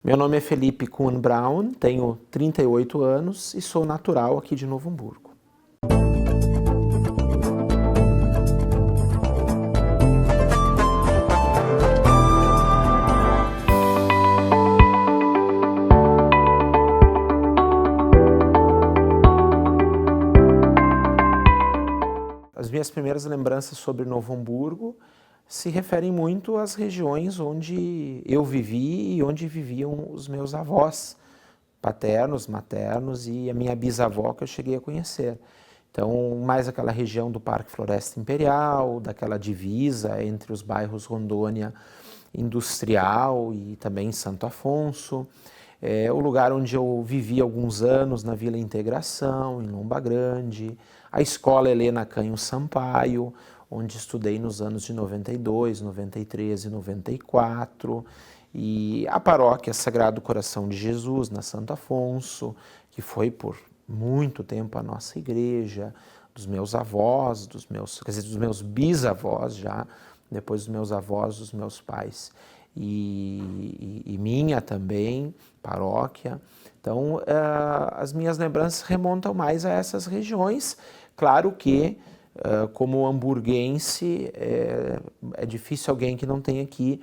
Meu nome é Felipe Kuhn Braun, tenho 38 anos e sou natural aqui de Novo Hamburgo. As minhas primeiras lembranças sobre Novo Hamburgo se referem muito às regiões onde eu vivi e onde viviam os meus avós paternos, maternos e a minha bisavó que eu cheguei a conhecer. Então, mais aquela região do Parque Floresta Imperial, daquela divisa entre os bairros Rondônia Industrial e também Santo Afonso. O lugar onde eu vivi alguns anos na Vila Integração, em Lomba Grande, a Escola Helena Canho Sampaio, onde estudei nos anos de 92, 93 e 94, e a paróquia Sagrado Coração de Jesus, na Santo Afonso, que foi por muito tempo a nossa igreja, dos meus avós, dos meus bisavós já, depois dos meus avós, dos meus pais, e minha também, paróquia. Então, as minhas lembranças remontam mais a essas regiões. Claro que, como hamburguense, é difícil alguém que não tenha que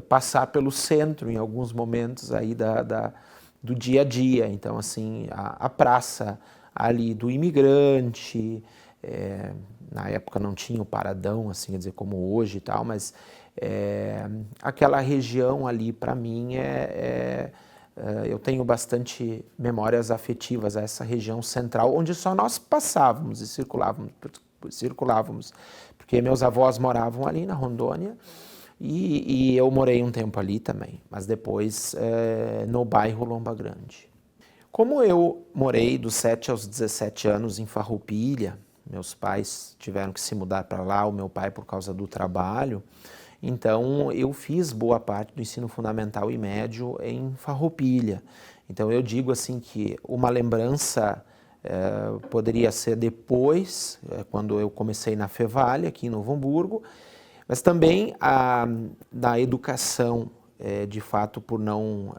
passar pelo centro em alguns momentos aí do dia a dia. Então, assim, a praça ali do Imigrante, na época não tinha o Paradão, assim, quer dizer, como hoje e tal, mas aquela região ali, para mim, eu tenho bastante memórias afetivas a essa região central, onde só nós passávamos e circulávamos, porque meus avós moravam ali na Rondônia e eu morei um tempo ali também, mas depois no bairro Lomba Grande. Como eu morei dos 7 aos 17 anos em Farroupilha, meus pais tiveram que se mudar para lá, o meu pai por causa do trabalho, então eu fiz boa parte do ensino fundamental e médio em Farroupilha. Então eu digo assim que uma lembrança poderia ser depois, quando eu comecei na Fevale, aqui em Novo Hamburgo, mas também da educação, de fato, por não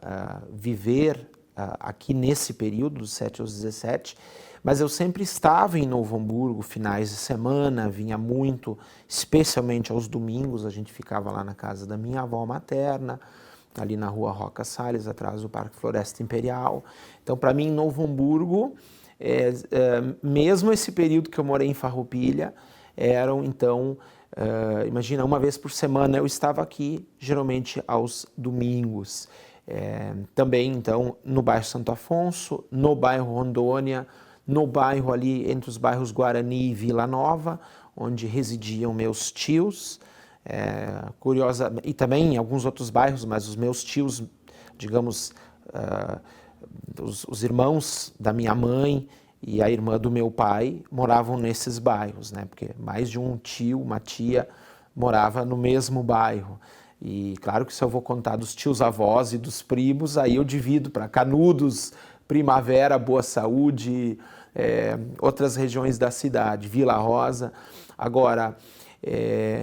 viver aqui nesse período, dos 7 aos 17, mas eu sempre estava em Novo Hamburgo, finais de semana, vinha muito, especialmente aos domingos, a gente ficava lá na casa da minha avó materna, ali na rua Roca Salles, atrás do Parque Floresta Imperial. Então, para mim, Novo Hamburgo, mesmo esse período que eu morei em Farroupilha, eram, então, imagina, uma vez por semana eu estava aqui, geralmente aos domingos. Também, então, no bairro Santo Afonso, no bairro Rondônia, no bairro ali entre os bairros Guarani e Vila Nova, onde residiam meus tios, e também em alguns outros bairros, mas os meus tios, digamos, os irmãos da minha mãe e a irmã do meu pai moravam nesses bairros, né? Porque mais de um tio, uma tia, morava no mesmo bairro. E claro que se eu vou contar dos tios-avós e dos primos, aí eu divido para Canudos, Primavera, Boa Saúde, outras regiões da cidade, Vila Rosa. Agora,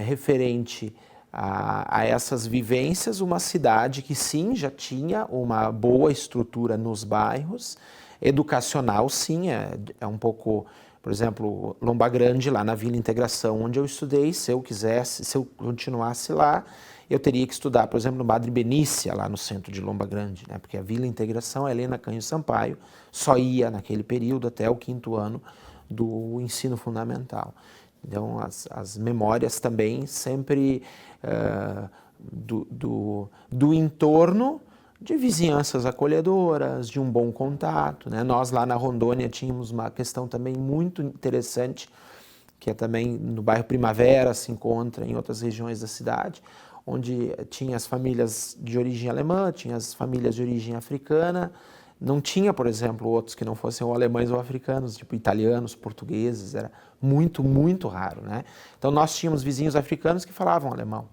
referente a essas vivências, uma cidade que sim, já tinha uma boa estrutura nos bairros, educacional sim, é um pouco, por exemplo, Lomba Grande, lá na Vila Integração, onde eu estudei, se eu continuasse lá, eu teria que estudar, por exemplo, no Madre Benícia, lá no centro de Lomba Grande, né? Porque a Vila Integração, a Helena Canho Sampaio, só ia naquele período até o 5º ano do ensino fundamental. Então, as memórias também sempre do entorno, de vizinhanças acolhedoras, de um bom contato, né? Nós lá na Rondônia tínhamos uma questão também muito interessante, que é também no bairro Primavera, se encontra em outras regiões da cidade, onde tinha as famílias de origem alemã, tinha as famílias de origem africana, não tinha, por exemplo, outros que não fossem ou alemães ou africanos, tipo italianos, portugueses, era muito, muito raro, né? Então nós tínhamos vizinhos africanos que falavam alemão.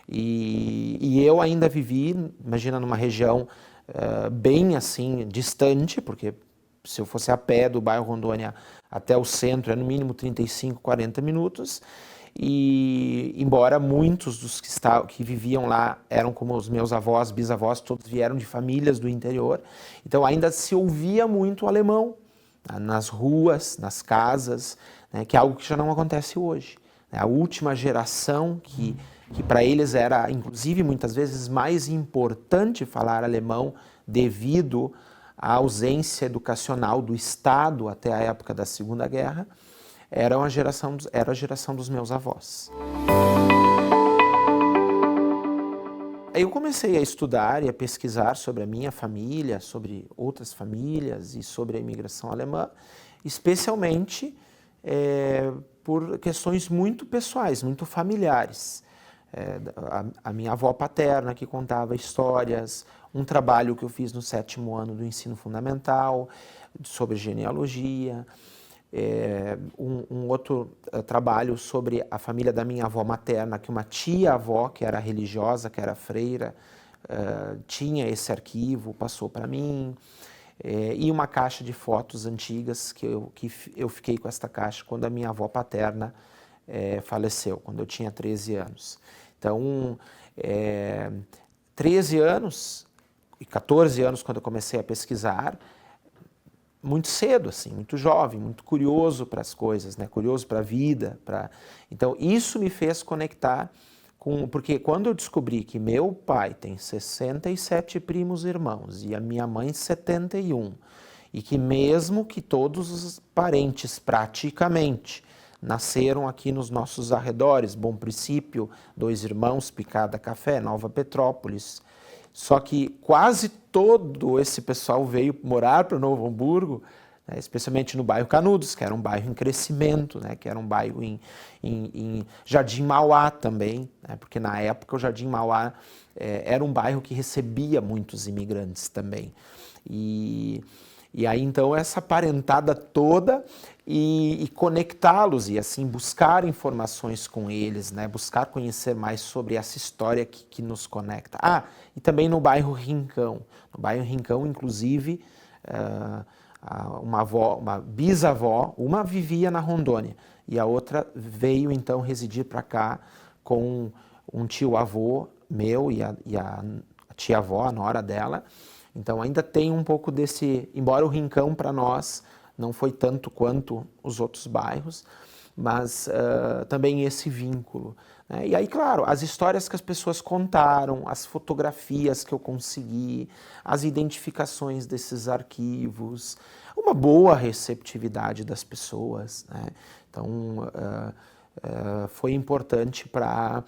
E eu ainda vivi, imagina, numa região bem assim, distante, porque se eu fosse a pé do bairro Rondônia até o centro, é no mínimo 35, 40 minutos, E embora muitos dos que viviam lá eram como os meus avós, bisavós, todos vieram de famílias do interior, então ainda se ouvia muito alemão, né, nas ruas, nas casas, né, que é algo que já não acontece hoje. A última geração que para eles era, inclusive, muitas vezes mais importante falar alemão devido à ausência educacional do Estado até a época da Segunda Guerra, era a geração dos meus avós. Eu comecei a estudar e a pesquisar sobre a minha família, sobre outras famílias e sobre a imigração alemã, especialmente por questões muito pessoais, muito familiares. A minha avó paterna que contava histórias, um trabalho que eu fiz no 7º ano do ensino fundamental sobre genealogia, um outro trabalho sobre a família da minha avó materna, que uma tia-avó, que era religiosa, que era freira, tinha esse arquivo, passou para mim, e uma caixa de fotos antigas, que eu fiquei com esta caixa quando a minha avó paterna faleceu, quando eu tinha 13 anos. Então, 13 anos e 14 anos quando eu comecei a pesquisar, muito cedo, assim, muito jovem, muito curioso para as coisas, né? Curioso para a vida. Então, isso me fez conectar porque quando eu descobri que meu pai tem 67 primos irmãos e a minha mãe 71, e que mesmo que todos os parentes praticamente nasceram aqui nos nossos arredores, Bom Princípio, Dois Irmãos, Picada Café, Nova Petrópolis, só que quase todo esse pessoal veio morar para o Novo Hamburgo, né, especialmente no bairro Canudos, que era um bairro em crescimento, né, que era um bairro em Jardim Mauá também, né, porque na época o Jardim Mauá era um bairro que recebia muitos imigrantes também. E aí então essa parentada toda e conectá-los e assim buscar informações com eles, né? Buscar conhecer mais sobre essa história que nos conecta. E também no bairro Rincão. No bairro Rincão, inclusive, uma bisavó, uma vivia na Rondônia e a outra veio então residir para cá com um tio-avô meu e a tia-avó, a nora dela. Então ainda tem um pouco desse, embora o Rincão para nós não foi tanto quanto os outros bairros, mas também esse vínculo, né? E aí, claro, as histórias que as pessoas contaram, as fotografias que eu consegui, as identificações desses arquivos, uma boa receptividade das pessoas, né? Então foi importante para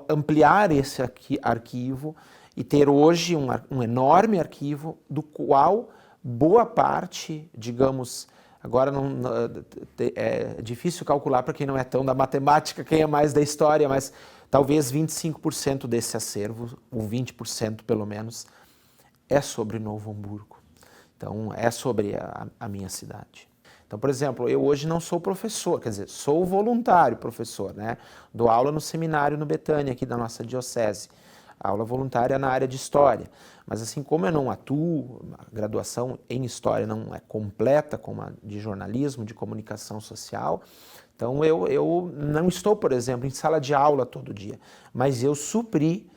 ampliar esse arquivo e ter hoje um enorme arquivo do qual boa parte, digamos, agora é difícil calcular para quem não é tão da matemática, quem é mais da história, mas talvez 25% desse acervo, ou 20% pelo menos, é sobre Novo Hamburgo. Então, é sobre a minha cidade. Então, por exemplo, eu hoje não sou professor, quer dizer, sou voluntário professor, né? Dou aula no seminário no Betânia, aqui da nossa diocese. Aula voluntária na área de História. Mas assim como eu não atuo, a graduação em História não é completa como a de jornalismo, de comunicação social, então eu não estou, por exemplo, em sala de aula todo dia, mas eu supri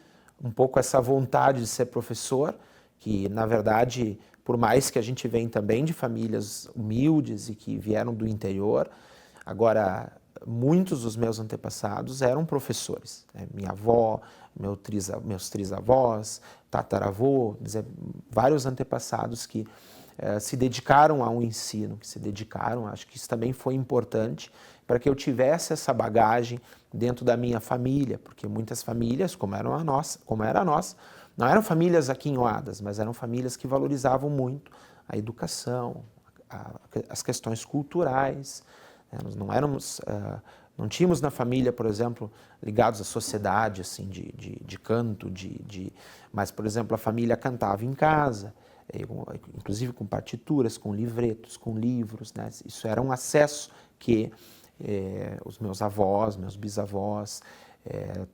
um pouco essa vontade de ser professor, que na verdade, por mais que a gente venha também de famílias humildes e que vieram do interior, agora muitos dos meus antepassados eram professores, né? Minha avó, meus trisavós, tataravô, vários antepassados que se dedicaram ao ensino, que se dedicaram, acho que isso também foi importante para que eu tivesse essa bagagem dentro da minha família, porque muitas famílias, como era a nossa, não eram famílias aquinhoadas, mas eram famílias que valorizavam muito a educação, as questões culturais, né? Nós não éramos... não tínhamos na família, por exemplo, ligados à sociedade, assim, de canto, mas, por exemplo, a família cantava em casa, inclusive com partituras, com livretos, com livros, né? Isso era um acesso que os meus avós, meus bisavós,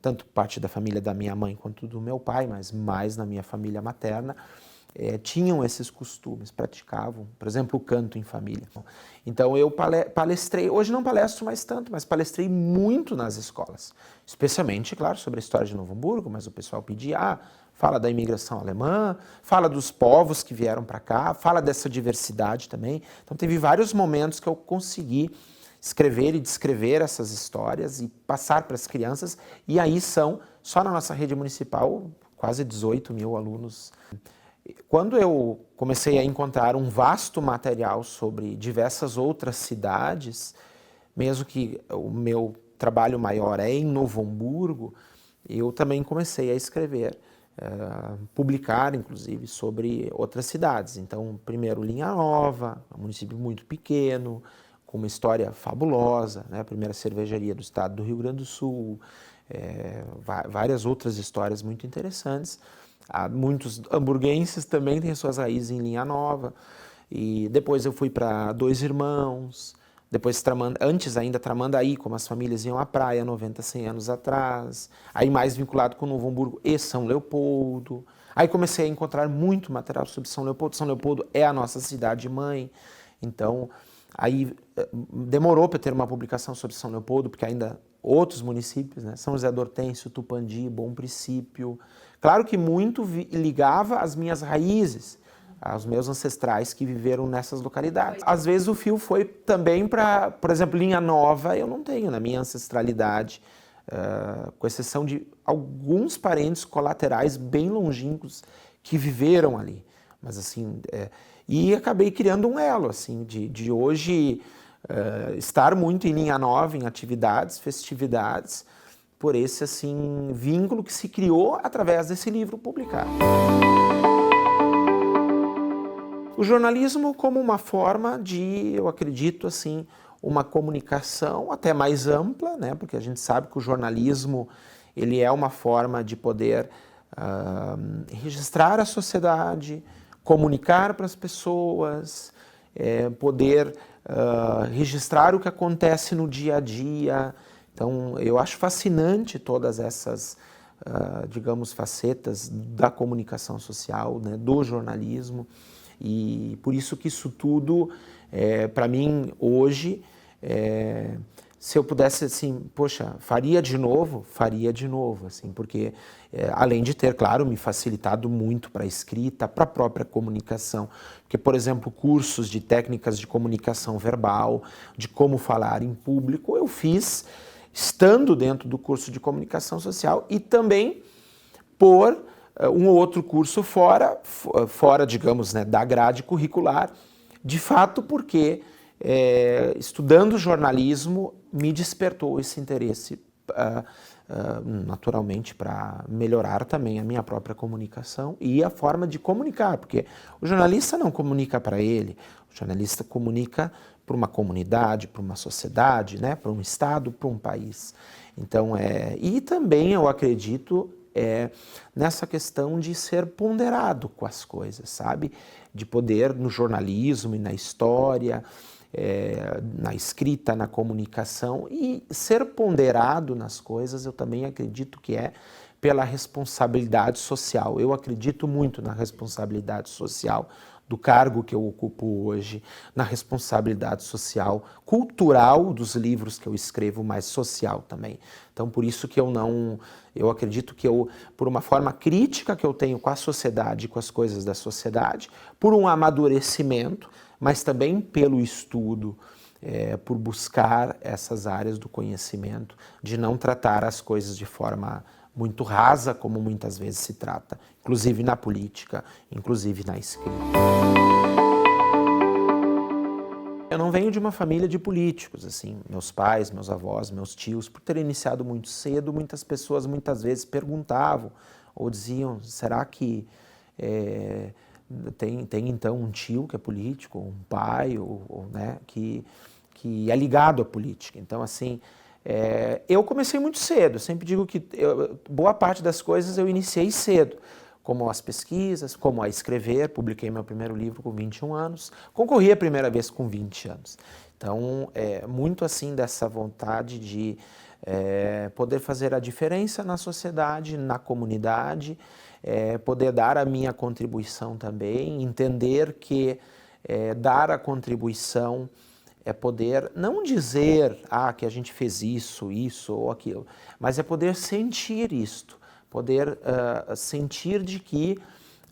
tanto parte da família da minha mãe quanto do meu pai, mas mais na minha família materna, tinham esses costumes, praticavam, por exemplo, o canto em família. Então eu palestrei, hoje não palestro mais tanto, mas palestrei muito nas escolas, especialmente, claro, sobre a história de Novo Hamburgo, mas o pessoal pedia, fala da imigração alemã, fala dos povos que vieram para cá, fala dessa diversidade também. Então teve vários momentos que eu consegui escrever e descrever essas histórias e passar para as crianças, e aí são, só na nossa rede municipal, quase 18 mil alunos. Quando eu comecei a encontrar um vasto material sobre diversas outras cidades, mesmo que o meu trabalho maior é em Novo Hamburgo, eu também comecei a escrever, publicar, inclusive, sobre outras cidades. Então, primeiro Linha Nova, um município muito pequeno, com uma história fabulosa, né? A primeira cervejaria do estado do Rio Grande do Sul, várias outras histórias muito interessantes. Muitos hamburguenses também têm suas raízes em Linha Nova. E depois eu fui para Dois Irmãos, depois antes ainda Tramandaí, como as famílias iam à praia 90, 100 anos atrás. Aí mais vinculado com Novo Hamburgo e São Leopoldo. Aí comecei a encontrar muito material sobre São Leopoldo. São Leopoldo é a nossa cidade-mãe. Então, aí demorou para ter uma publicação sobre São Leopoldo, porque ainda outros municípios, né? São José do Hortêncio, Tupandi, Bom Princípio. Claro que muito ligava às minhas raízes, aos meus ancestrais que viveram nessas localidades. Às vezes o fio foi também para, por exemplo, Linha Nova, eu não tenho na minha ancestralidade, com exceção de alguns parentes colaterais bem longínquos que viveram ali. Mas assim, e acabei criando um elo, assim, de hoje estar muito em Linha Nova, em atividades, festividades, por esse assim vínculo que se criou através desse livro publicado. O jornalismo como uma forma de, eu acredito assim, uma comunicação até mais ampla, né? Porque a gente sabe que o jornalismo ele é uma forma de poder registrar a sociedade, comunicar para as pessoas, poder registrar o que acontece no dia a dia. Então, eu acho fascinante todas essas, digamos, facetas da comunicação social, né, do jornalismo, e por isso que isso tudo, para mim, hoje, se eu pudesse, assim, poxa, faria de novo, assim, porque além de ter, claro, me facilitado muito para a escrita, para a própria comunicação, porque, por exemplo, cursos de técnicas de comunicação verbal, de como falar em público, eu fiz estando dentro do curso de comunicação social e também por um ou outro curso fora, digamos, né, da grade curricular, de fato porque estudando jornalismo me despertou esse interesse naturalmente para melhorar também a minha própria comunicação e a forma de comunicar, porque o jornalista não comunica para ele, o jornalista comunica para uma comunidade, para uma sociedade, né, para um estado, para um país. Então, e também eu acredito nessa questão de ser ponderado com as coisas, sabe? De poder no jornalismo e na história, na escrita, na comunicação, e ser ponderado nas coisas, eu também acredito que é pela responsabilidade social. Eu acredito muito na responsabilidade social do cargo que eu ocupo hoje, na responsabilidade social, cultural dos livros que eu escrevo, mas social também. Então, por isso que eu acredito que por uma forma crítica que eu tenho com a sociedade, com as coisas da sociedade, por um amadurecimento, mas também pelo estudo, por buscar essas áreas do conhecimento, de não tratar as coisas de forma muito rasa, como muitas vezes se trata, inclusive na política, inclusive na escrita. Eu não venho de uma família de políticos, assim, meus pais, meus avós, meus tios, por ter iniciado muito cedo, muitas pessoas muitas vezes perguntavam ou diziam, será que tem então um tio que é político, um pai, né, que é ligado à política? Então, assim, eu comecei muito cedo, sempre digo que boa parte das coisas eu iniciei cedo, como as pesquisas, como a escrever, publiquei meu primeiro livro com 21 anos, concorri a primeira vez com 20 anos. Então, muito assim dessa vontade de poder fazer a diferença na sociedade, na comunidade, poder dar a minha contribuição também, entender que dar a contribuição é poder não dizer que a gente fez isso ou aquilo, mas é poder sentir isto, poder sentir de que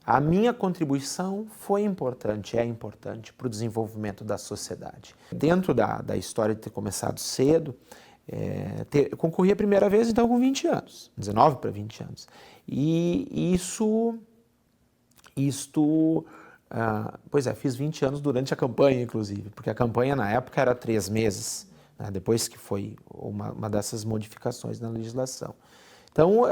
a minha contribuição foi importante, é importante para o desenvolvimento da sociedade. Dentro da história de ter começado cedo, eu concorri a primeira vez então com 20 anos, 19 para 20 anos. E fiz 20 anos durante a campanha, inclusive, porque a campanha na época era 3 meses, né, depois que foi uma dessas modificações na legislação. Então,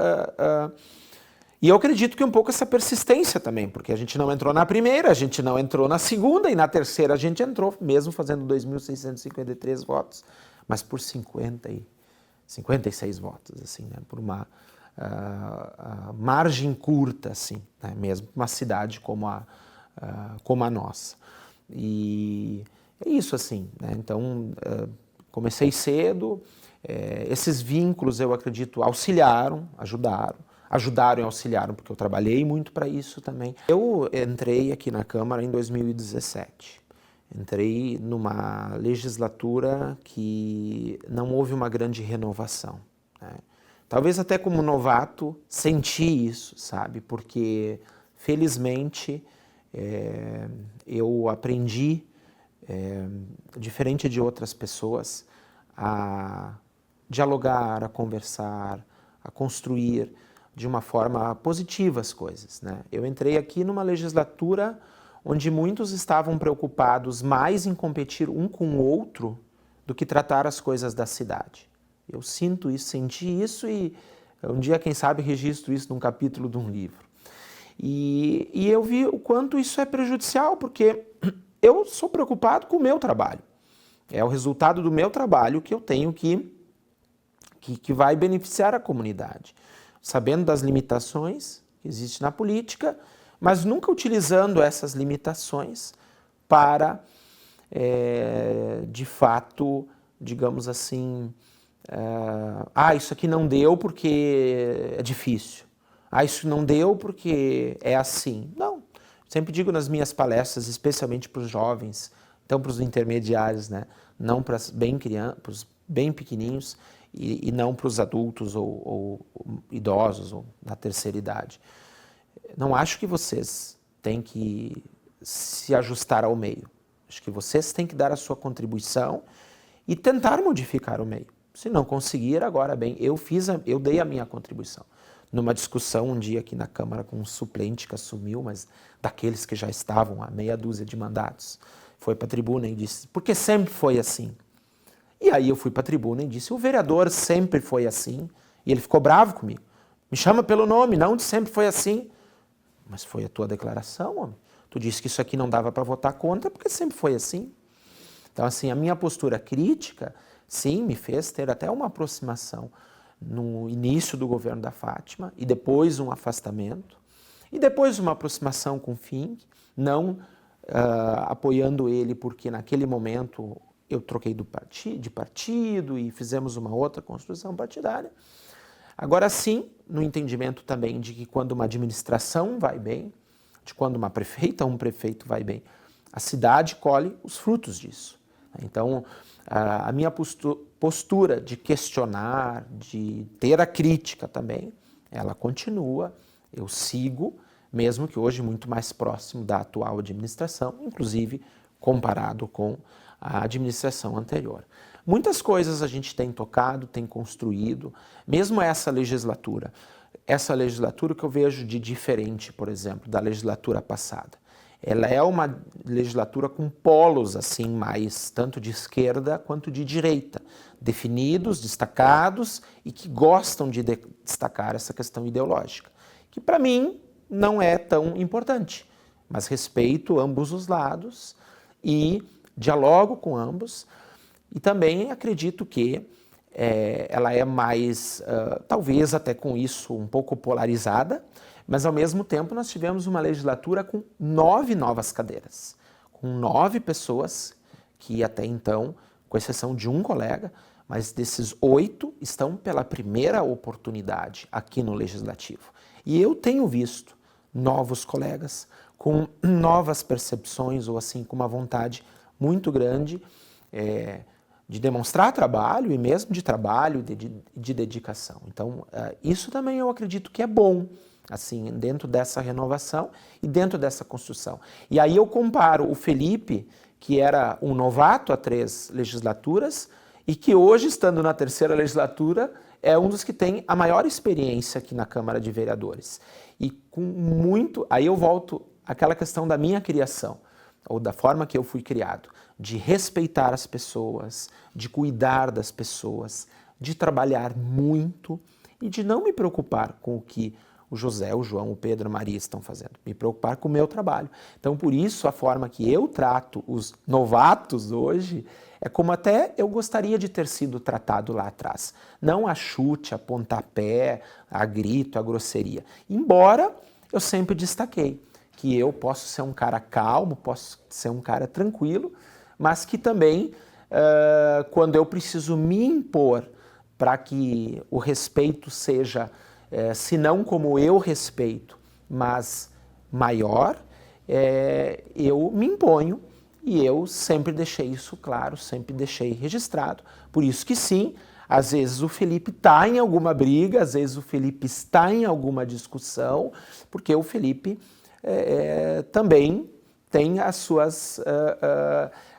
e eu acredito que um pouco essa persistência também, porque a gente não entrou na primeira, a gente não entrou na segunda e na terceira a gente entrou, mesmo fazendo 2.653 votos, mas por 56 votos, assim, né, por uma margem curta, assim, né, mesmo uma cidade como a nossa. E é isso, assim, né, então comecei cedo, esses vínculos eu acredito ajudaram e auxiliaram, porque eu trabalhei muito para isso também. Eu entrei aqui na Câmara em 2017. Entrei numa legislatura que não houve uma grande renovação, né? Talvez até como novato senti isso, sabe? Porque, felizmente, eu aprendi, diferente de outras pessoas, a dialogar, a conversar, a construir de uma forma positiva as coisas, né? Eu entrei aqui numa legislatura onde muitos estavam preocupados mais em competir um com o outro do que tratar as coisas da cidade. Eu sinto isso, senti isso e um dia, quem sabe, registro isso num capítulo de um livro. E eu vi o quanto isso é prejudicial, porque eu sou preocupado com o meu trabalho. É o resultado do meu trabalho que eu tenho que vai beneficiar a comunidade, sabendo das limitações que existem na política, mas nunca utilizando essas limitações para, de fato, digamos assim, isso aqui não deu porque é difícil. Isso não deu porque é assim. Não. Sempre digo nas minhas palestras, especialmente para os jovens, então para os intermediários, né? Não para os bem pequenininhos e não para os adultos ou idosos ou na terceira idade. Não acho que vocês têm que se ajustar ao meio. Acho que vocês têm que dar a sua contribuição e tentar modificar o meio. Se não conseguir, agora bem, eu dei a minha contribuição. Numa discussão um dia aqui na Câmara com um suplente que assumiu, mas daqueles que já estavam há meia dúzia de mandatos, foi para a tribuna e disse, porque sempre foi assim. E aí eu fui para a tribuna e disse, o vereador sempre foi assim, e ele ficou bravo comigo. Me chama pelo nome, não sempre foi assim. Mas foi a tua declaração, homem. Tu disse que isso aqui não dava para votar contra, porque sempre foi assim. Então, assim, a minha postura crítica, sim, me fez ter até uma aproximação no início do governo da Fátima, e depois um afastamento, e depois uma aproximação com o Fink, não apoiando ele, porque naquele momento eu troquei de partido e fizemos uma outra construção partidária. Agora sim, no entendimento também de que quando uma administração vai bem, de quando uma prefeita ou um prefeito vai bem, a cidade colhe os frutos disso. Então, a minha postura de questionar, de ter a crítica também, ela continua, eu sigo, mesmo que hoje muito mais próximo da atual administração, inclusive comparado com a administração anterior. Muitas coisas a gente tem tocado, tem construído, mesmo essa legislatura que eu vejo de diferente, por exemplo, da legislatura passada. Ela é uma legislatura com polos assim mais tanto de esquerda quanto de direita, definidos, destacados e que gostam de destacar essa questão ideológica, que para mim não é tão importante, mas respeito ambos os lados e dialogo com ambos e também acredito que ela é mais, talvez até com isso, um pouco polarizada, mas ao mesmo tempo nós tivemos uma legislatura com 9 novas cadeiras, com 9 pessoas que até então, com exceção de um colega, mas desses 8 estão pela primeira oportunidade aqui no Legislativo. E eu tenho visto novos colegas com novas percepções ou assim com uma vontade muito grande de demonstrar trabalho e mesmo de trabalho, de dedicação. Então, isso também eu acredito que é bom, assim, dentro dessa renovação e dentro dessa construção. E aí eu comparo o Felipe, que era um novato há 3 legislaturas e que hoje, estando na 3ª legislatura, é um dos que tem a maior experiência aqui na Câmara de Vereadores. E com muito... Aí eu volto àquela questão da minha criação, ou da forma que eu fui criado, de respeitar as pessoas, de cuidar das pessoas, de trabalhar muito e de não me preocupar com o que o José, o João, o Pedro, a Maria estão fazendo. Me preocupar com o meu trabalho. Então, por isso, a forma que eu trato os novatos hoje é como até eu gostaria de ter sido tratado lá atrás. Não a chute, a pontapé, a grito, a grosseria. Embora eu sempre destaquei que eu posso ser um cara calmo, posso ser um cara tranquilo, mas que também, quando eu preciso me impor para que o respeito seja, se não como eu respeito, mas maior, eu me imponho e eu sempre deixei isso claro, sempre deixei registrado. Por isso que sim, às vezes o Felipe está em alguma briga, às vezes o Felipe está em alguma discussão, porque o Felipe também tem as suas,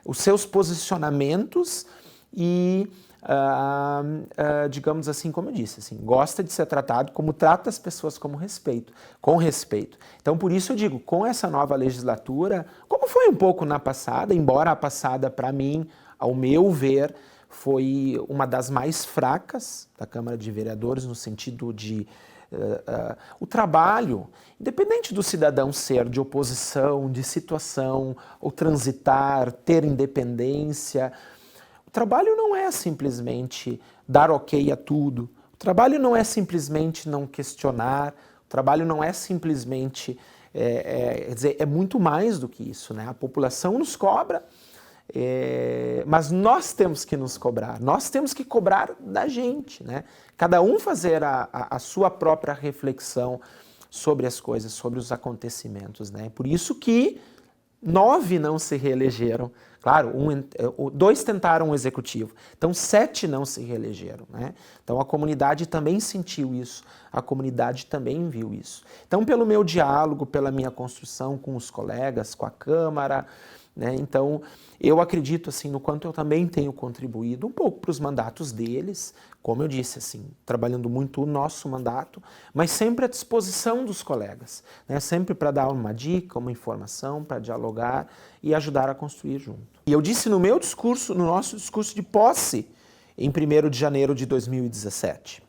os seus posicionamentos e, digamos assim, como eu disse, assim, gosta de ser tratado como trata as pessoas com respeito. Então, por isso eu digo, com essa nova legislatura, como foi um pouco na passada, embora a passada, para mim, ao meu ver, foi uma das mais fracas da Câmara de Vereadores, no sentido de o trabalho, independente do cidadão ser de oposição, de situação, ou transitar, ter independência, o trabalho não é simplesmente dar ok a tudo, o trabalho não é simplesmente não questionar, o trabalho não é simplesmente, quer dizer, é muito mais do que isso, né? A população nos cobra, mas nós temos que nos cobrar, nós temos que cobrar da gente, né? Cada um fazer a sua própria reflexão sobre as coisas, sobre os acontecimentos, né? Por isso que 9 não se reelegeram, claro, 2 tentaram o executivo, então 7 não se reelegeram, né? Então a comunidade também sentiu isso, a comunidade também viu isso. Então pelo meu diálogo, pela minha construção com os colegas, com a Câmara, né? Então, eu acredito assim, no quanto eu também tenho contribuído um pouco para os mandatos deles, como eu disse, assim, trabalhando muito o nosso mandato, mas sempre à disposição dos colegas, né? Sempre para dar uma dica, uma informação, para dialogar e ajudar a construir junto. E eu disse no meu discurso, no nosso discurso de posse, em 1º de janeiro de 2017,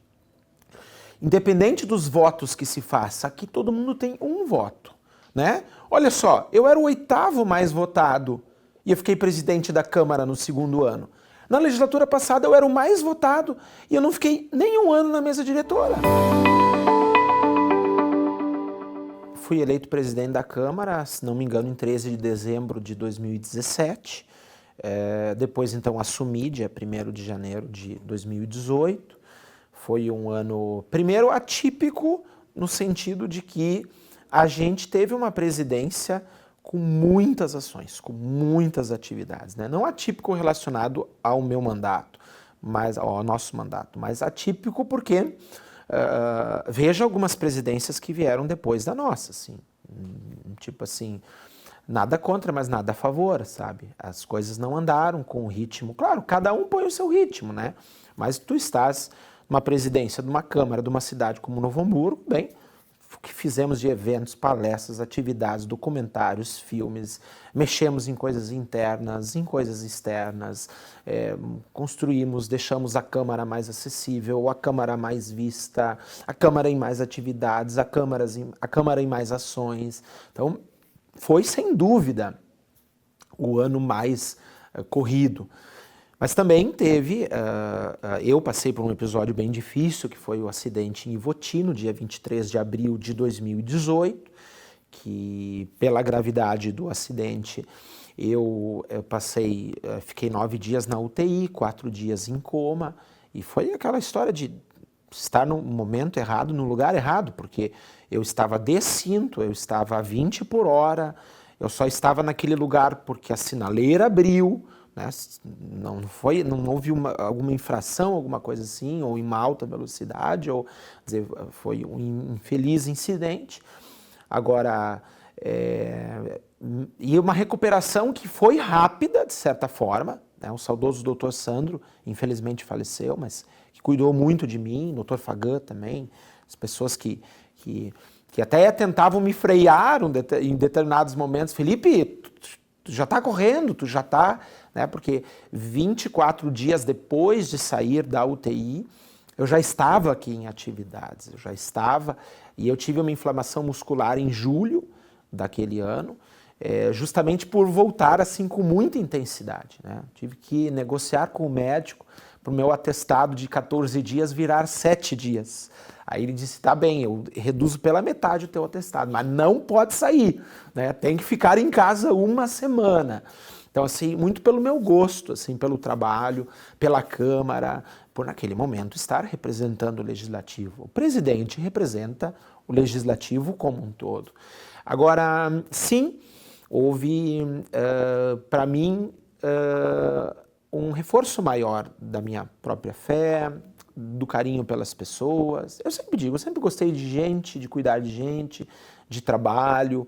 independente dos votos que se faça, aqui todo mundo tem um voto, né? Olha só, eu era o 8º mais votado e eu fiquei presidente da Câmara no 2º ano. Na legislatura passada eu era o mais votado e eu não fiquei nem um ano na mesa diretora. Fui eleito presidente da Câmara, se não me engano, em 13 de dezembro de 2017. Depois, então, assumi dia 1º de janeiro de 2018. Foi um ano, primeiro, atípico, no sentido de que a gente teve uma presidência com muitas ações, com muitas atividades, né? Não atípico relacionado ao meu mandato, mas ao nosso mandato, mas atípico porque veja algumas presidências que vieram depois da nossa, assim, tipo assim, nada contra, mas nada a favor, sabe? As coisas não andaram com o ritmo, claro, cada um põe o seu ritmo, né? Mas tu estás numa presidência de uma Câmara, de uma cidade como Novo Hamburgo, bem, o que fizemos de eventos, palestras, atividades, documentários, filmes, mexemos em coisas internas, em coisas externas, construímos, deixamos a Câmara mais acessível, a Câmara mais vista, a Câmara em mais atividades, a Câmara em mais ações. Então, foi sem dúvida o ano mais corrido. Mas também teve, eu passei por um episódio bem difícil, que foi o acidente em Ivoti, no dia 23 de abril de 2018, que pela gravidade do acidente eu fiquei 9 dias na UTI, 4 dias em coma, e foi aquela história de estar no momento errado, no lugar errado, porque eu estava de cinto, eu estava a 20 por hora, eu só estava naquele lugar porque a sinaleira abriu, né? Não houve alguma infração, alguma coisa assim, ou em uma alta velocidade, ou dizer, foi um infeliz incidente. Agora, e uma recuperação que foi rápida, de certa forma, né? O saudoso doutor Sandro, infelizmente faleceu, mas que cuidou muito de mim, doutor Fagan também, as pessoas que até tentavam me frear em determinados momentos. Felipe, tu já está correndo, tu já está... Né? Porque 24 dias depois de sair da UTI, eu já estava aqui em atividades, e eu tive uma inflamação muscular em julho daquele ano, justamente por voltar assim com muita intensidade, né? Tive que negociar com o médico para o meu atestado de 14 dias virar 7 dias. Aí ele disse, tá bem, eu reduzo pela metade o teu atestado, mas não pode sair, né? Tem que ficar em casa uma semana. Então, assim, muito pelo meu gosto, assim, pelo trabalho, pela Câmara, por naquele momento estar representando o Legislativo. O presidente representa o Legislativo como um todo. Agora, sim, houve, para mim, um reforço maior da minha própria fé, do carinho pelas pessoas. Eu sempre digo, eu sempre gostei de gente, de cuidar de gente, de trabalho,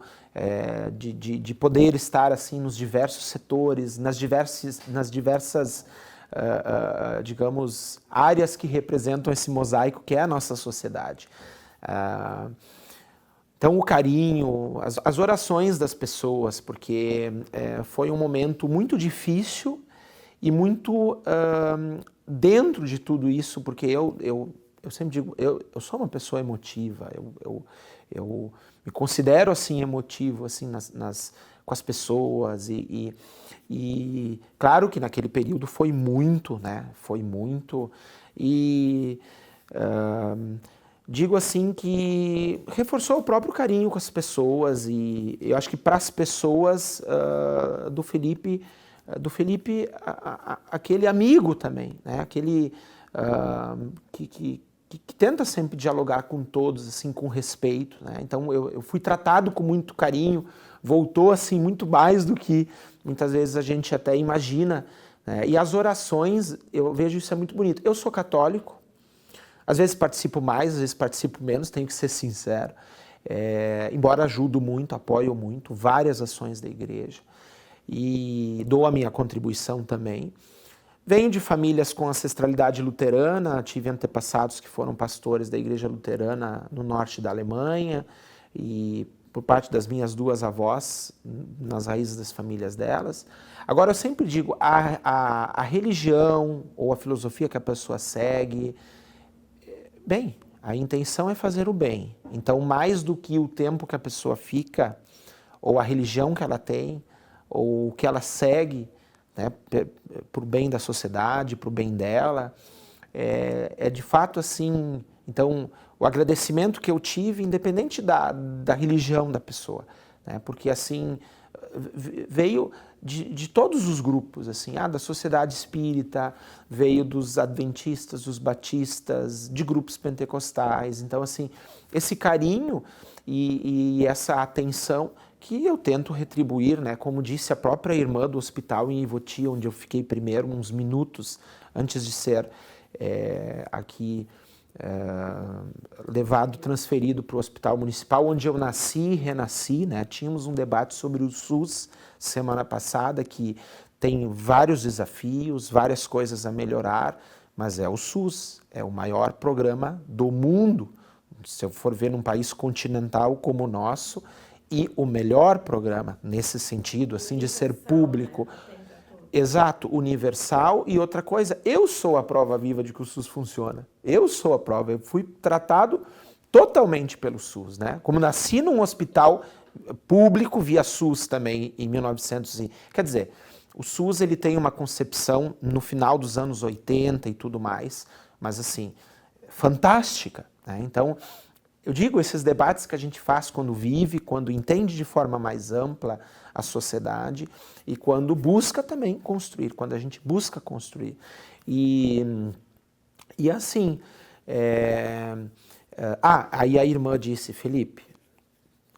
de poder estar assim nos diversos setores, nas diversas digamos, áreas que representam esse mosaico que é a nossa sociedade. Então, o carinho, as orações das pessoas, porque foi um momento muito difícil e muito dentro de tudo isso, porque eu sempre digo, eu sou uma pessoa emotiva, eu me considero assim emotivo assim com as pessoas e claro que naquele período foi muito, né? Foi muito e digo assim que reforçou o próprio carinho com as pessoas e eu acho que para as pessoas do Felipe, aquele amigo também, né? Aquele que tenta sempre dialogar com todos, assim, com respeito, né? Então eu fui tratado com muito carinho, voltou assim muito mais do que muitas vezes a gente até imagina, né? E as orações, eu vejo isso é muito bonito. Eu sou católico, às vezes participo mais, às vezes participo menos, tenho que ser sincero. Embora ajudo muito, apoio muito várias ações da igreja e dou a minha contribuição também. Venho de famílias com ancestralidade luterana, tive antepassados que foram pastores da igreja luterana no norte da Alemanha e por parte das minhas duas avós, nas raízes das famílias delas. Agora, eu sempre digo, a religião ou a filosofia que a pessoa segue, bem, a intenção é fazer o bem. Então, mais do que o tempo que a pessoa fica, ou a religião que ela tem, ou o que ela segue, né, para o bem da sociedade, para o bem dela, é de fato assim. Então, o agradecimento que eu tive, independente da religião da pessoa, né, porque assim veio de todos os grupos, assim, da sociedade espírita, veio dos adventistas, dos batistas, de grupos pentecostais. Então, assim, esse carinho e essa atenção que eu tento retribuir, né? Como disse a própria irmã do hospital em Ivoti, onde eu fiquei primeiro uns minutos antes de ser aqui transferido para o hospital municipal, onde eu nasci e renasci, né? Tínhamos um debate sobre o SUS semana passada, que tem vários desafios, várias coisas a melhorar, mas é o SUS, é o maior programa do mundo, se eu for ver num país continental como o nosso, e o melhor programa nesse sentido, assim, de ser público. Exato, universal. E outra coisa, eu sou a prova viva de que o SUS funciona. Eu sou a prova, eu fui tratado totalmente pelo SUS, né? Como nasci num hospital público via SUS também em 1900 quer dizer, o SUS ele tem uma concepção no final dos anos 80 e tudo mais, mas assim, fantástica, né? Então, eu digo, esses debates que a gente faz quando vive, quando entende de forma mais ampla a sociedade e quando busca também construir, quando a gente busca construir. E assim, Aí a irmã disse, Felipe,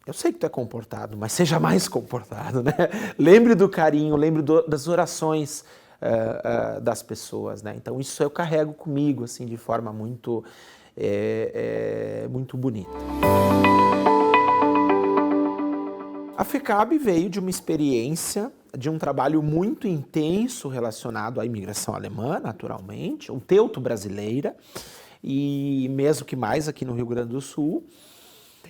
eu sei que tu é comportado, mas seja mais comportado, né? Lembre do carinho, lembre das orações das pessoas, né? Então isso eu carrego comigo, assim, de forma muito, muito bonita. A FECAB veio de uma experiência, de um trabalho muito intenso relacionado à imigração alemã, naturalmente, um teuto brasileira, e mesmo que mais aqui no Rio Grande do Sul,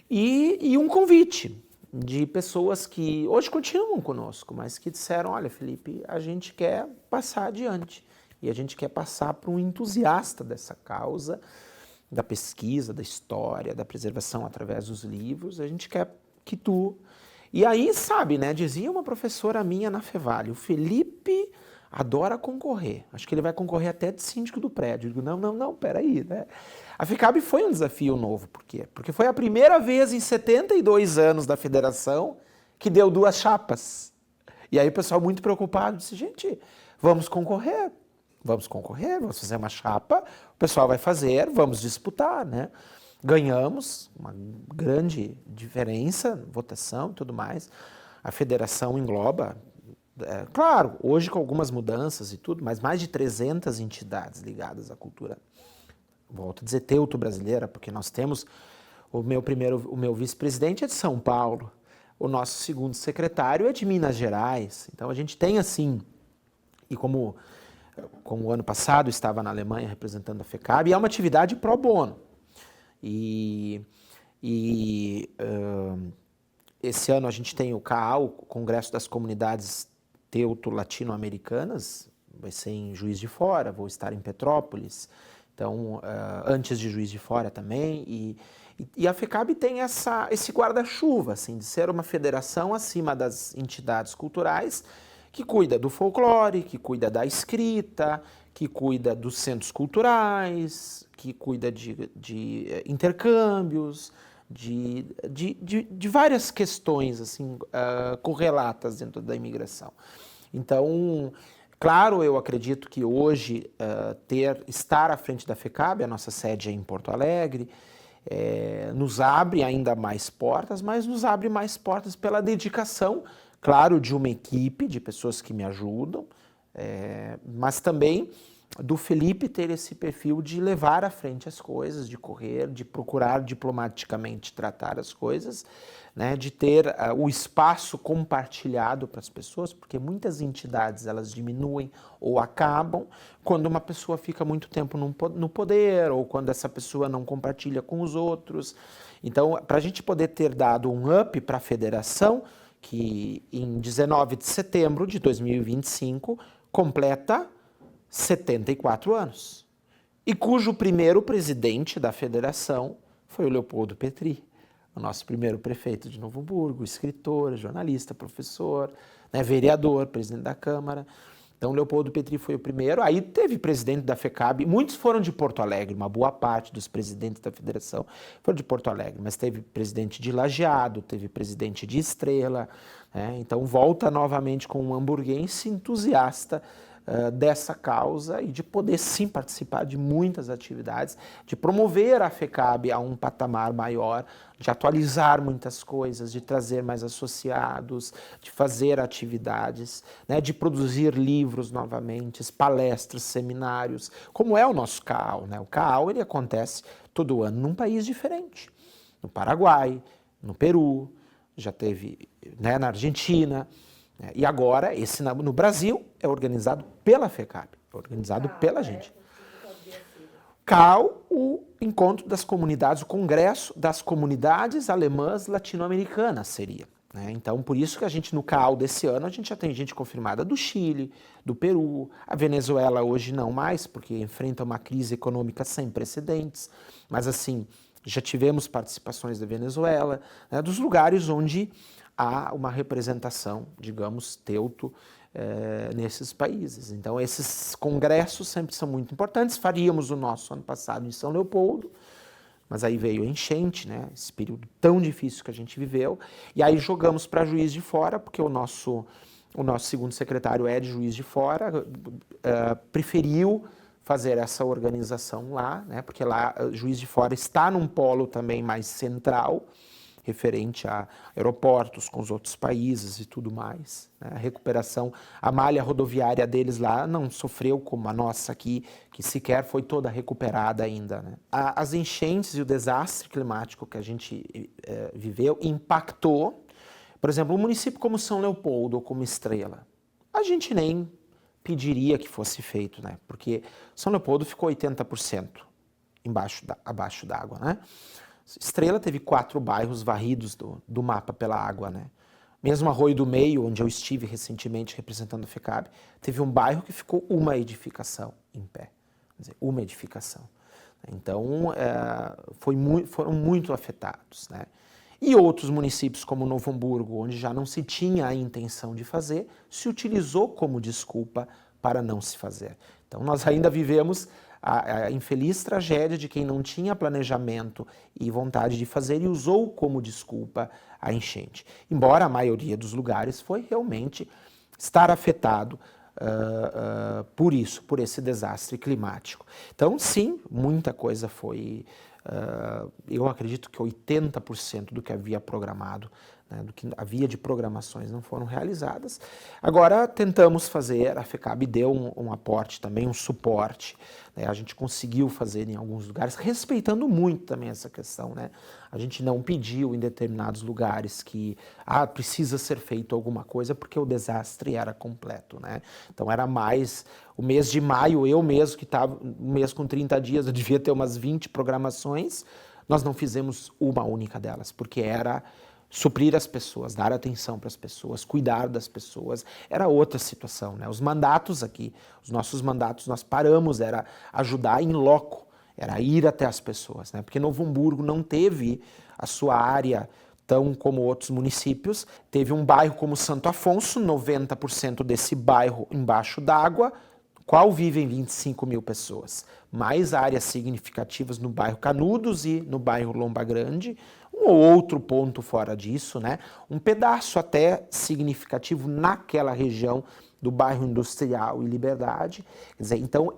e um convite de pessoas que hoje continuam conosco, mas que disseram, olha, Felipe, a gente quer passar adiante e a gente quer passar para um entusiasta dessa causa, da pesquisa, da história, da preservação através dos livros, a gente quer que tu... E aí, sabe, né, dizia uma professora minha na Fevale, o Felipe adora concorrer, acho que ele vai concorrer até de síndico do prédio. Eu digo, não, peraí, né? A FECAB foi um desafio novo, por quê? Porque foi a primeira vez em 72 anos da federação que deu 2 chapas. E aí o pessoal muito preocupado disse, gente, vamos concorrer, vamos fazer uma chapa, o pessoal vai fazer, vamos disputar, né? Ganhamos, uma grande diferença, votação e tudo mais. A federação engloba, claro, hoje com algumas mudanças e tudo, mas mais de 300 entidades ligadas à cultura. Volto a dizer teuto brasileira, porque nós temos o meu vice-presidente é de São Paulo, o nosso segundo secretário é de Minas Gerais. Então a gente tem assim, e como o ano passado estava na Alemanha representando a FECAB, é uma atividade pro bono. Esse ano a gente tem o CAAL, o Congresso das Comunidades Teuto Latino-Americanas, vai ser em Juiz de Fora, vou estar em Petrópolis, então antes de Juiz de Fora também, e a FECAB tem esse guarda-chuva, assim, de ser uma federação acima das entidades culturais que cuida do folclore, que cuida da escrita, que cuida dos centros culturais, que cuida de intercâmbios, de várias questões assim, correlatas dentro da imigração. Então, claro, eu acredito que hoje estar à frente da FECAB, a nossa sede é em Porto Alegre, nos abre ainda mais portas, mas nos abre mais portas pela dedicação, claro, de uma equipe de pessoas que me ajudam, mas também do Felipe ter esse perfil de levar à frente as coisas, de correr, de procurar diplomaticamente tratar as coisas, né, de ter o espaço compartilhado para as pessoas, porque muitas entidades elas diminuem ou acabam quando uma pessoa fica muito tempo no poder ou quando essa pessoa não compartilha com os outros. Então, para a gente poder ter dado um up para a federação, que em 19 de setembro de 2025 completa 74 anos, e cujo primeiro presidente da federação foi o Leopoldo Petri, o nosso primeiro prefeito de Novo Hamburgo, escritor, jornalista, professor, né, vereador, presidente da Câmara. Então, Leopoldo Petri foi o primeiro. Aí teve presidente da FECAB, muitos foram de Porto Alegre, uma boa parte dos presidentes da federação foram de Porto Alegre, mas teve presidente de Lajeado, teve presidente de Estrela, né? Então volta novamente com um hamburguense entusiasta dessa causa e de poder sim participar de muitas atividades, de promover a FECAB a um patamar maior, de atualizar muitas coisas, de trazer mais associados, de fazer atividades, né, de produzir livros novamente, palestras, seminários, como é o nosso CAAL, né? O CAAL ele acontece todo ano num país diferente, no Paraguai, no Peru, já teve, né, na Argentina. E agora, esse no Brasil, é organizado pela FECAB, é organizado pela gente. CAAL, o Encontro das Comunidades, o Congresso das Comunidades Alemãs Latino-Americanas seria. Né? Então, por isso que a gente, no CAAL desse ano, a gente já tem gente confirmada do Chile, do Peru, a Venezuela hoje não mais, porque enfrenta uma crise econômica sem precedentes, mas assim, já tivemos participações da Venezuela, né, dos lugares onde há uma representação, digamos, teuto nesses países. Então, esses congressos sempre são muito importantes. Faríamos o nosso ano passado em São Leopoldo, mas aí veio a enchente, né, esse período tão difícil que a gente viveu, e aí jogamos para Juiz de Fora, porque o nosso segundo secretário é de Juiz de Fora, preferiu fazer essa organização lá, né? Porque lá Juiz de Fora está num polo também mais central, referente a aeroportos com os outros países e tudo mais, né? A recuperação, a malha rodoviária deles lá não sofreu como a nossa aqui, que sequer foi toda recuperada ainda, né? As enchentes e o desastre climático que a gente viveu impactou, por exemplo, um município como São Leopoldo ou como Estrela. A gente nem pediria que fosse feito, né? Porque São Leopoldo ficou 80% abaixo d'água, né? Estrela teve 4 bairros varridos do mapa pela água, né? Mesmo Arroio do Meio, onde eu estive recentemente representando a FECAB, teve um bairro que ficou uma edificação em pé. Quer dizer, uma edificação. Então, foram muito afetados, né? E outros municípios, como Novo Hamburgo, onde já não se tinha a intenção de fazer, se utilizou como desculpa para não se fazer. Então, nós ainda vivemos a infeliz tragédia de quem não tinha planejamento e vontade de fazer e usou como desculpa a enchente. Embora a maioria dos lugares foi realmente estar afetado por isso, por esse desastre climático. Então, sim, muita coisa foi... eu acredito que 80% do que havia programado, né, do que havia de programações não foram realizadas. Agora tentamos fazer, a FECAB deu um aporte também, um suporte, né, a gente conseguiu fazer em alguns lugares, respeitando muito também essa questão, né? A gente não pediu em determinados lugares que precisa ser feito alguma coisa porque o desastre era completo, né? Então era mais, o mês de maio, eu mesmo que estava, um mês com 30 dias, eu devia ter umas 20 programações, nós não fizemos uma única delas, porque era suprir as pessoas, dar atenção para as pessoas, cuidar das pessoas, era outra situação, né? Os mandatos aqui, os nossos mandatos, nós paramos, era ajudar em loco, era ir até as pessoas, né? Porque Novo Hamburgo não teve a sua área tão como outros municípios, teve um bairro como Santo Afonso, 90% desse bairro embaixo d'água, qual vivem 25 mil pessoas. Mais áreas significativas no bairro Canudos e no bairro Lomba Grande, um ou outro ponto fora disso, né? Um pedaço até significativo naquela região do bairro Industrial e Liberdade. Quer dizer, então,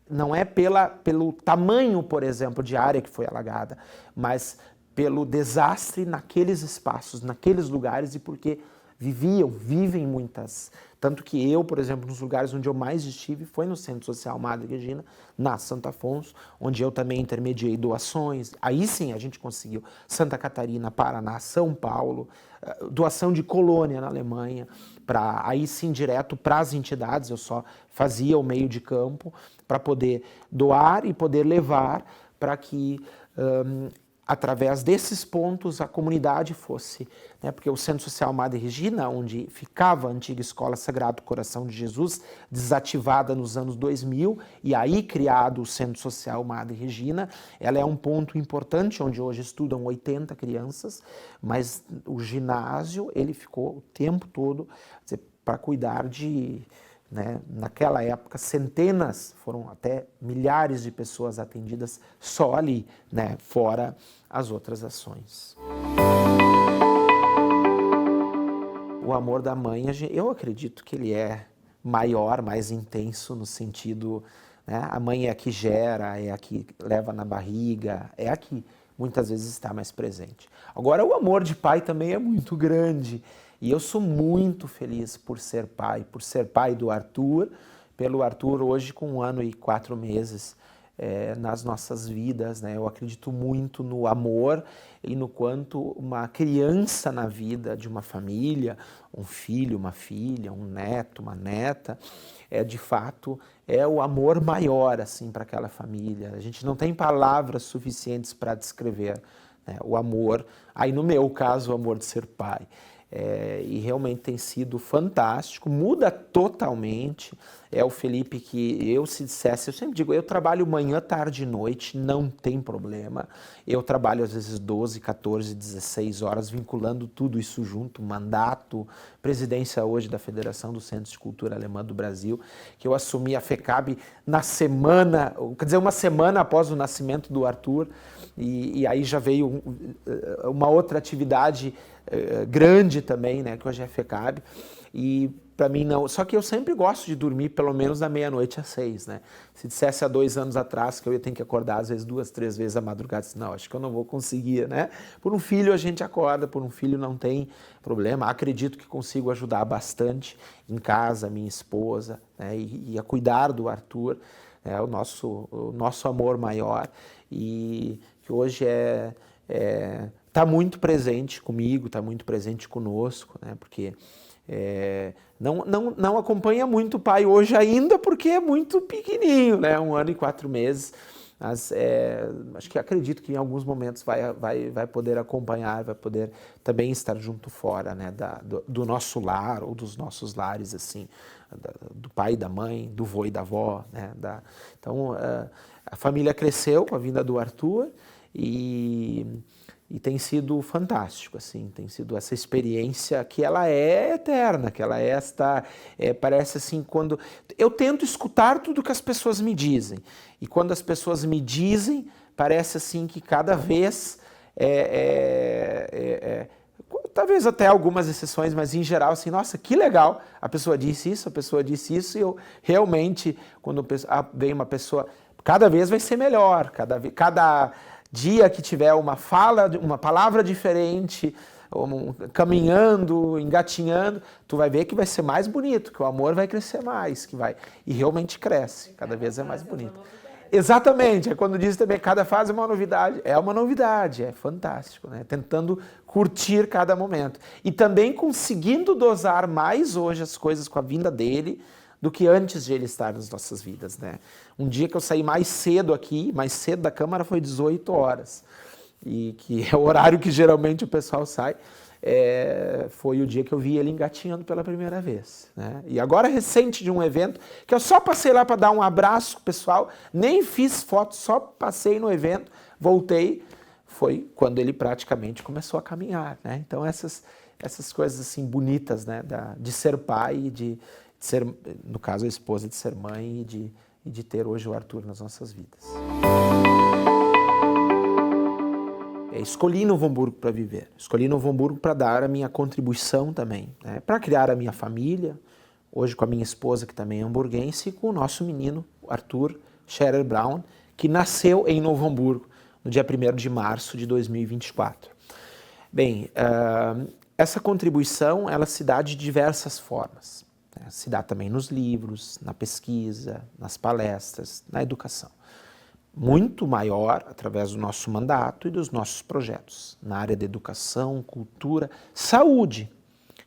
não é pelo tamanho, por exemplo, de área que foi alagada, mas pelo desastre naqueles espaços, naqueles lugares e porque vivem muitas. Tanto que eu, por exemplo, nos lugares onde eu mais estive foi no Centro Social Madre Regina, na Santo Afonso, onde eu também intermediei doações. Aí sim a gente conseguiu. Santa Catarina, Paraná, São Paulo, doação de colônia na Alemanha, aí sim direto para as entidades, eu só fazia o meio de campo para poder doar e poder levar para que... através desses pontos a comunidade fosse, né, porque o Centro Social Madre Regina, onde ficava a antiga Escola Sagrado Coração de Jesus, desativada nos anos 2000, e aí criado o Centro Social Madre Regina, ela é um ponto importante, onde hoje estudam 80 crianças, mas o ginásio, ele ficou o tempo todo para cuidar de... Né? Naquela época, centenas, foram até milhares de pessoas atendidas só ali, né? Fora as outras ações. O amor da mãe, eu acredito que ele é maior, mais intenso no sentido, né? A mãe é a que gera, é a que leva na barriga, é a que muitas vezes está mais presente. Agora, o amor de pai também é muito grande. E eu sou muito feliz por ser pai do Arthur, pelo Arthur hoje com 1 ano e 4 meses nas nossas vidas, né? Eu acredito muito no amor e no quanto uma criança na vida de uma família, um filho, uma filha, um neto, uma neta, de fato o amor maior assim para aquela família. A gente não tem palavras suficientes para descrever, né, o amor, aí no meu caso o amor de ser pai. E realmente tem sido fantástico, muda totalmente. É o Felipe que se dissesse, eu sempre digo, eu trabalho manhã, tarde e noite, não tem problema. Eu trabalho às vezes 12, 14, 16 horas, vinculando tudo isso junto, mandato, presidência hoje da Federação dos Centros de Cultura Alemã do Brasil, que eu assumi a FECAB na semana, quer dizer, uma semana após o nascimento do Arthur, e aí já veio uma outra atividade grande também, né, que hoje é a FECAB, e para mim não, só que eu sempre gosto de dormir pelo menos da meia-noite às 6, né? Se dissesse há 2 anos atrás que eu ia ter que acordar às vezes 2, 3 vezes a madrugada, disse, não, acho que eu não vou conseguir, né? Por um filho a gente acorda, por um filho não tem problema, acredito que consigo ajudar bastante em casa, minha esposa, né? E a cuidar do Arthur, o nosso amor maior, e que hoje está muito presente comigo, está muito presente conosco, né? Porque não acompanha muito o pai hoje ainda, porque é muito pequenininho, né? 1 ano e 4 meses. Mas acho que acredito que em alguns momentos vai poder acompanhar, vai poder também estar junto fora, né? Do nosso lar ou dos nossos lares, assim, do pai e da mãe, do vô e da avó, né? Então, a família cresceu com a vinda do Arthur e tem sido fantástico, assim, tem sido essa experiência que ela é eterna, que ela parece assim, quando... Eu tento escutar tudo que as pessoas me dizem, e quando as pessoas me dizem, parece assim que cada vez, talvez até algumas exceções, mas em geral, assim, nossa, que legal, a pessoa disse isso, e eu realmente, quando vem uma pessoa, cada vez vai ser melhor, cada dia que tiver uma palavra diferente, caminhando, engatinhando, tu vai ver que vai ser mais bonito, que o amor vai crescer mais, e realmente cresce, cada vez é mais bonito. Exatamente, é quando diz também, cada fase é uma novidade, é fantástico, né? Tentando curtir cada momento. E também conseguindo dosar mais hoje as coisas com a vinda dele, do que antes de ele estar nas nossas vidas, né? Um dia que eu saí mais cedo da Câmara foi 18 horas, e que é o horário que geralmente o pessoal sai, foi o dia que eu vi ele engatinhando pela primeira vez, né? E agora recente de um evento, que eu só passei lá para dar um abraço pro pessoal, nem fiz foto, só passei no evento, voltei, foi quando ele praticamente começou a caminhar, né? Então essas coisas assim bonitas, né, de ser pai e de ser, no caso, a esposa, de ser mãe e de ter hoje o Arthur nas nossas vidas. Escolhi Novo Hamburgo para viver, escolhi Novo Hamburgo para dar a minha contribuição também, né, para criar a minha família, hoje com a minha esposa, que também é hamburguense, e com o nosso menino, Arthur Scherer Brown, que nasceu em Novo Hamburgo, no dia 1º de março de 2024. Bem, essa contribuição, ela se dá de diversas formas. Se dá também nos livros, na pesquisa, nas palestras, na educação. Muito maior através do nosso mandato e dos nossos projetos, na área de educação, cultura, saúde,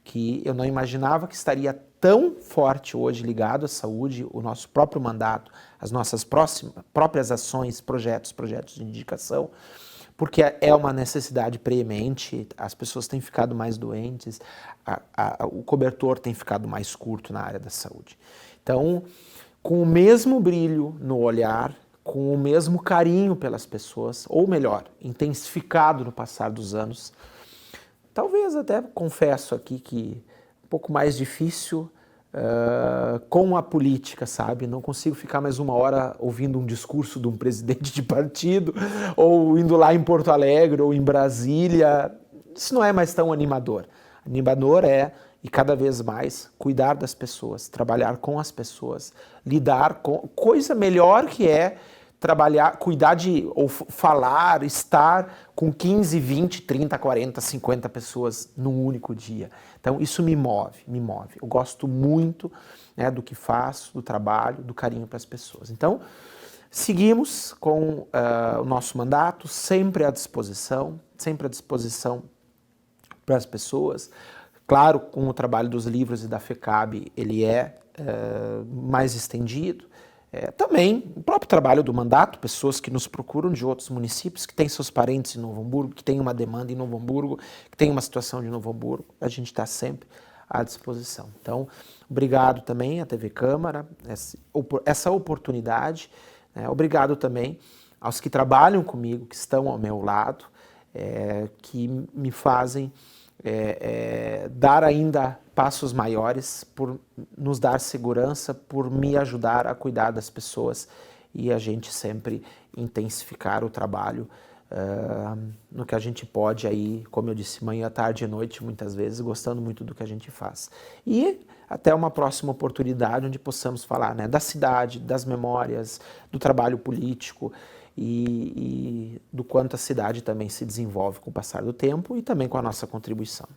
que eu não imaginava que estaria tão forte hoje ligado à saúde, o nosso próprio mandato, as nossas próprias ações, projetos de indicação, porque é uma necessidade preemente, as pessoas têm ficado mais doentes, o cobertor tem ficado mais curto na área da saúde. Então, com o mesmo brilho no olhar, com o mesmo carinho pelas pessoas, ou melhor, intensificado no passar dos anos, talvez até confesso aqui que um pouco mais difícil com a política, sabe? Não consigo ficar mais 1 hora ouvindo um discurso de um presidente de partido, ou indo lá em Porto Alegre, ou em Brasília. Isso não é mais tão animador. Animador e cada vez mais, cuidar das pessoas, trabalhar com as pessoas, lidar com... Coisa melhor que é trabalhar, cuidar ou falar, estar com 15, 20, 30, 40, 50 pessoas num único dia. Então isso me move. Eu gosto muito, né, do que faço, do trabalho, do carinho para as pessoas. Então, seguimos com o nosso mandato, sempre à disposição para as pessoas. Claro, com o trabalho dos livros e da FECAB, ele mais estendido. Também o próprio trabalho do mandato, pessoas que nos procuram de outros municípios, que têm seus parentes em Novo Hamburgo, que têm uma demanda em Novo Hamburgo, que têm uma situação de Novo Hamburgo, a gente está sempre à disposição. Então, obrigado também à TV Câmara, essa oportunidade, né? Obrigado também aos que trabalham comigo, que estão ao meu lado, que me fazem dar ainda passos maiores, por nos dar segurança, por me ajudar a cuidar das pessoas e a gente sempre intensificar o trabalho no que a gente pode aí, como eu disse, manhã, tarde e noite, muitas vezes, gostando muito do que a gente faz. E até uma próxima oportunidade onde possamos falar, né, da cidade, das memórias, do trabalho político e do quanto a cidade também se desenvolve com o passar do tempo e também com a nossa contribuição.